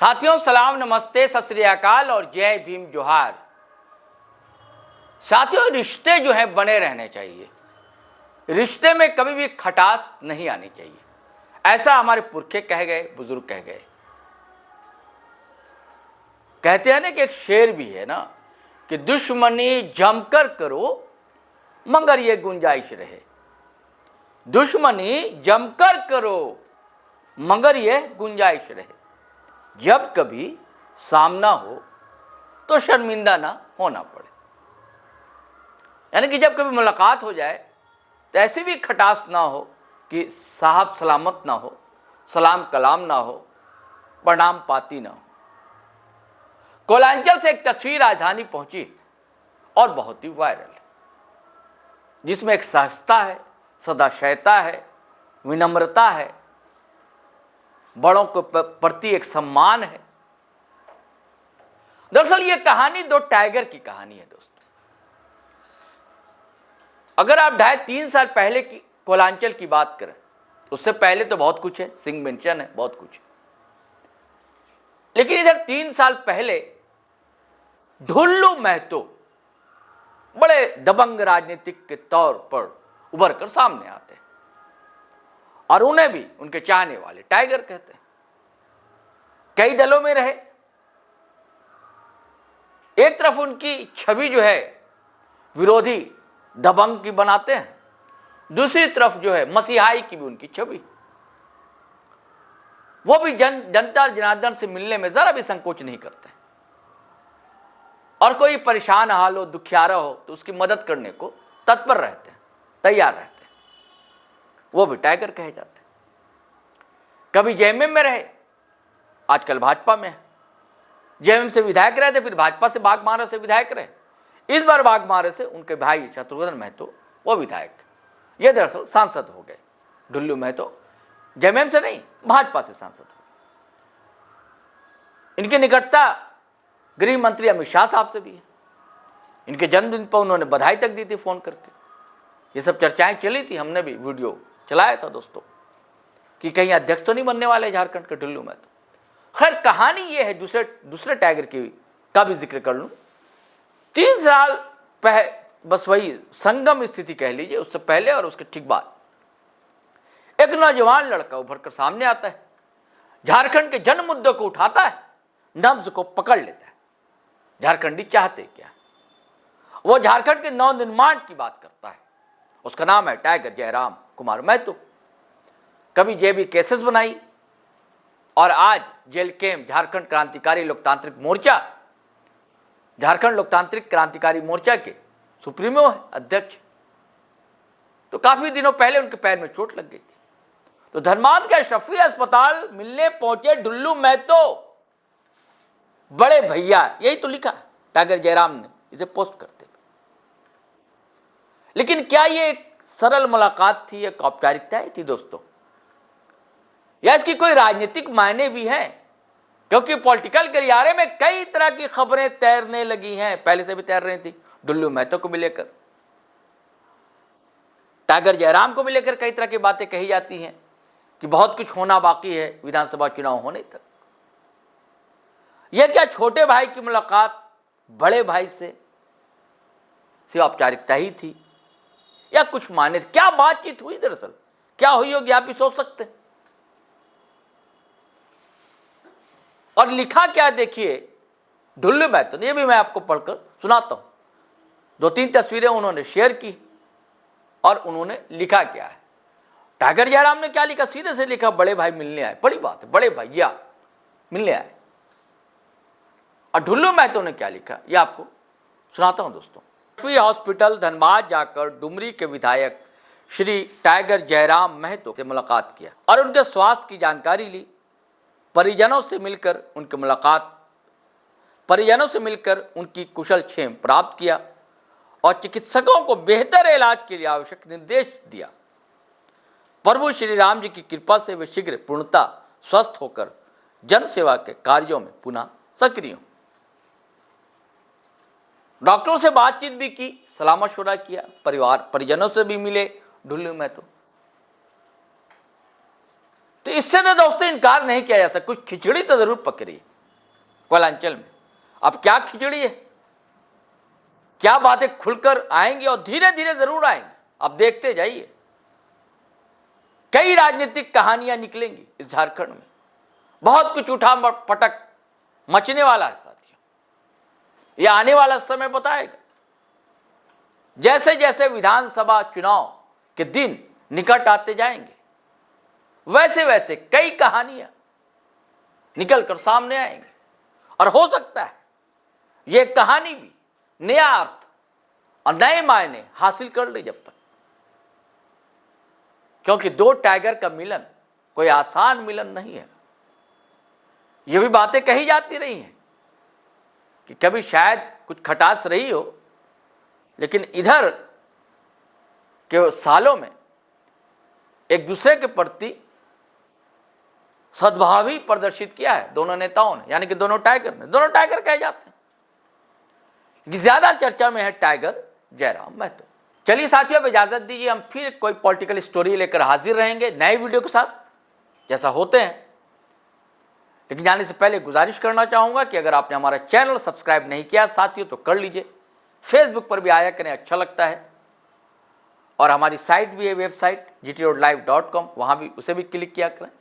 साथियों सलाम, नमस्ते, सत श्री अकाल और जय भीम जोहार। साथियों, रिश्ते जो है बने रहने चाहिए। रिश्ते में कभी भी खटास नहीं आनी चाहिए, ऐसा हमारे पुरखे कह गए, बुजुर्ग कह गए। कहते हैं ना कि एक शेर भी है ना कि दुश्मनी जमकर करो मगर ये गुंजाइश रहे। दुश्मनी जमकर करो मगर ये गुंजाइश रहे। जब कभी सामना हो तो शर्मिंदा ना होना पड़े। यानी कि जब कभी मुलाकात हो जाए तो ऐसी भी खटास ना हो कि साहब सलामत ना हो, सलाम कलाम ना हो, प्रणाम पाती ना हो। कोलांचल से एक तस्वीर राजधानी पहुंची और बहुत ही वायरल है, जिसमें एक सहजता है, सदाशयता है, विनम्रता है, बड़ों के प्रति एक सम्मान है। दरअसल ये कहानी दो टाइगर की कहानी है दोस्तों। अगर आप 2.5-3 साल पहले की कोलांचल की बात करें, उससे पहले तो बहुत कुछ है, सिंह मेंशन है, बहुत कुछ है। लेकिन इधर 3 साल पहले ढुल्लू महतो बड़े दबंग राजनीतिक के तौर पर उभर कर सामने आते हैं और उन्हें भी उनके चाहने वाले टाइगर कहते हैं। कई दलों में रहे। एक तरफ उनकी छवि जो है विरोधी दबंग की बनाते हैं, दूसरी तरफ जो है मसीहाई की भी उनकी छवि। वो भी जनता जनार्दन से मिलने में जरा भी संकोच नहीं करते और कोई परेशान हाल हो, दुखियारा हो तो उसकी मदद करने को तत्पर रहते हैं, तैयार रहते हैं। वो भी टाइगर कहे जाते हैं। कभी जेएमएम में रहे, आजकल भाजपा में है। जेएमएम से विधायक रहे थे, फिर भाजपा से बाघमारा से विधायक रहे। इस बार बाघमारे से उनके भाई शत्रुघ्न महतो वो विधायक, ये दरअसल सांसद हो गए। ढुल्लू महतो जेएमएम से नहीं, भाजपा से सांसद हो गए। इनकी निकटता गृह मंत्री अमित शाह साहब से भी है। इनके जन्मदिन पर उन्होंने बधाई तक दी थी फोन करके। ये सब चर्चाएं चली थी, हमने भी वीडियो चलाया था दोस्तों कि कहीं अध्यक्ष तो नहीं बनने वाले झारखंड के ढुल्लू महतो। खैर, कहानी ये है, दूसरे टाइगर की का भी जिक्र कर लूं। 3 साल पहले, बस वही संगम स्थिति कह लीजिए, उससे पहले और उसके ठीक बाद एक नौजवान लड़का उभर कर सामने आता है, झारखंड के जन मुद्दों को उठाता है, नब्ज को पकड़ लेता है। झारखंडी चाहते क्या, वो झारखंड के नवनिर्माण की बात करता है। उसका नाम है टाइगर जयराम कुमार महतो। कभी जेबी केसेस बनाई और आज जेल केम झारखंड क्रांतिकारी लोकतांत्रिक मोर्चा, झारखंड लोकतांत्रिक क्रांतिकारी मोर्चा के सुप्रीमो है, अध्यक्ष। तो काफी दिनों पहले उनके पैर में चोट लग गई थी, तो धनबाद के शफी अस्पताल मिलने पहुंचे ढुल्लू महतो। बड़े भैया, यही तो लिखा टाइगर जयराम ने इसे पोस्ट करते। लेकिन क्या ये एक सरल मुलाकात थी, एक औपचारिकता थी दोस्तों, या इसकी कोई राजनीतिक मायने भी हैं? क्योंकि पॉलिटिकल गलियारे में कई तरह की खबरें तैरने लगी हैं, पहले से भी तैर रही थी। ढुल्लू महतो को भी लेकर, टाइगर जयराम को भी लेकर कई तरह की बातें कही जाती हैं कि बहुत कुछ होना बाकी है विधानसभा चुनाव होने तक। यह क्या छोटे भाई की मुलाकात बड़े भाई से औपचारिकता ही थी या कुछ माने? क्या बातचीत हुई दरअसल, क्या हुई होगी, आप भी सोच सकते हैं। और लिखा क्या देखिए ढुल्लू महतो ने, ये भी मैं आपको पढ़कर सुनाता हूं। 2-3 तस्वीरें उन्होंने शेयर की और उन्होंने लिखा क्या है। टाइगर जयराम ने क्या लिखा, सीधे से लिखा बड़े भाई मिलने आए। बड़ी बात है, बड़े भैया मिलने आए। और ढुल्लू महतो ने क्या लिखा, ये आपको सुनाता हूं दोस्तों। फ्री हॉस्पिटल धनबाद जाकर डुमरी के विधायक श्री टाइगर जयराम महतो से मुलाकात किया और उनके स्वास्थ्य की जानकारी ली। परिजनों से मिलकर उनकी कुशल क्षेम प्राप्त किया और चिकित्सकों को बेहतर इलाज के लिए आवश्यक निर्देश दिया। प्रभु श्री राम जी की कृपा से वे शीघ्र पूर्णतः स्वस्थ होकर जन सेवा के कार्यों में पुनः सक्रिय हों। डॉक्टरों से बातचीत भी की, सलाह मशवरा किया, परिजनों से भी मिले ढुल्लू महतो। तो इससे तो दोस्तों इनकार नहीं किया जा सकता, कुछ खिचड़ी तो जरूर पकड़ी कोयलांचल में। अब क्या खिचड़ी है, क्या बातें खुलकर आएंगी और धीरे धीरे जरूर आएंगी, अब देखते जाइए। कई राजनीतिक कहानियां निकलेंगी इस झारखंड में, बहुत कुछ उठा पटक मचने वाला है साथियों, ये आने वाला समय बताएगा। जैसे जैसे विधानसभा चुनाव के दिन निकट आते जाएंगे, वैसे वैसे कई कहानियां निकल कर सामने आएंगी, और हो सकता है ये कहानी भी नया अर्थ और नए मायने हासिल कर ले जब तक, क्योंकि दो टाइगर का मिलन कोई आसान मिलन नहीं है। ये भी बातें कही जाती रही हैं कि कभी शायद कुछ खटास रही हो, लेकिन इधर के सालों में एक दूसरे के प्रति सद्भाव ही प्रदर्शित किया है दोनों नेताओं ने, यानी कि दोनों टाइगर ने। दोनों टाइगर कहे जाते हैं। ज्यादा चर्चा में है टाइगर जयराम महतो। चलिए साथियों, अब इजाजत दीजिए, हम फिर कोई पॉलिटिकल स्टोरी लेकर हाजिर रहेंगे नए वीडियो के साथ, जैसा होते हैं। लेकिन जाने से पहले गुजारिश करना चाहूंगा कि अगर आपने हमारा चैनल सब्सक्राइब नहीं किया साथियों तो कर लीजिए। फेसबुक पर भी आया करें, अच्छा लगता है। और हमारी साइट भी है, वेबसाइट gtroadlive.com, वहां भी उसे भी क्लिक किया करें।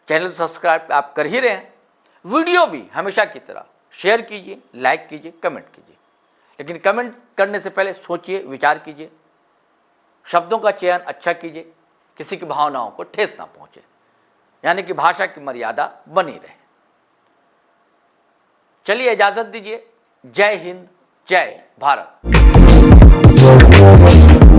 चैनल सब्सक्राइब आप कर ही रहे हैं, वीडियो भी हमेशा की तरह शेयर कीजिए, लाइक कीजिए, कमेंट कीजिए। लेकिन कमेंट करने से पहले सोचिए, विचार कीजिए, शब्दों का चयन अच्छा कीजिए, किसी की भावनाओं को ठेस ना पहुंचे, यानी कि भाषा की मर्यादा बनी रहे। चलिए इजाजत दीजिए। जय हिंद, जय भारत।